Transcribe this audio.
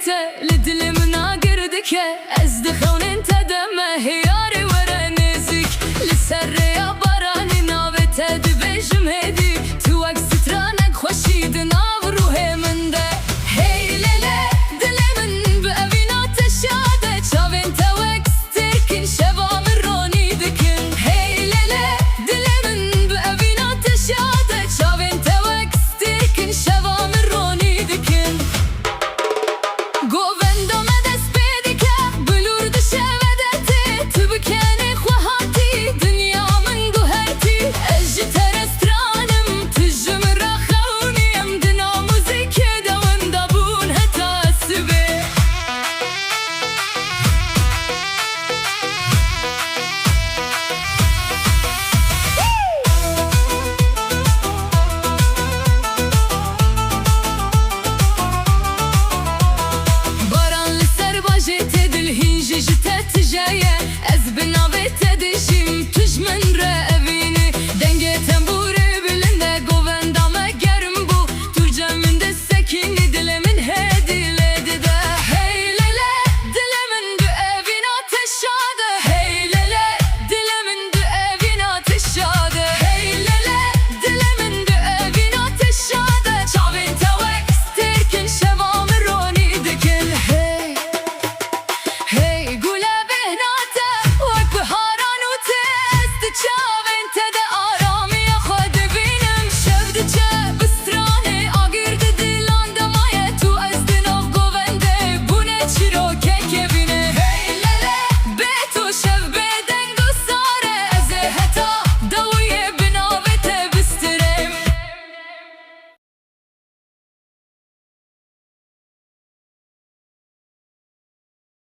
te Lidli mna girdike Ez dixonin te deme Hiyari were nezik Li serreya barani nave te dibêjim hêdî Tu wek stranek xweşî di nav ruhê min de Hey lele dilê min bi evîna te şade Çavên te wek stêrkin şeva min ronî dikin Hey lele dilê min bi evîna te şade Çavên te wek stêrkin şeva min ronî dikin Govenda me dest pê dike Bilûr dişe vedetê Tu bi kenê xwe hatî Dinya min guhertî Ez ji te restranim Tu ji min re xewnî Em di nav muzîkê de wenda bûn heta sibê Baran li ser bajê tê dilhîn ji te tijeye Ez bi navê te dijîm Tu ji min re evînî Dengê tembûrê bilind e govenda me germ bû Turce min de sekînî Dilê min hêdî lê dide Hey lele dilê min bi evîna te şade Hey lele dilê min bi evîna te şade Hey lele dilê min bi evîna te şade Çavên te wek stêrkin şeva min ronî dikin Hey Hey gule bêhnate Wek biharan û tez Di çavên te de aramiya xwe dibînim Şev diçe bi stranê Agir di dilan de maye Tu ez di nav govendê Bûne çîrok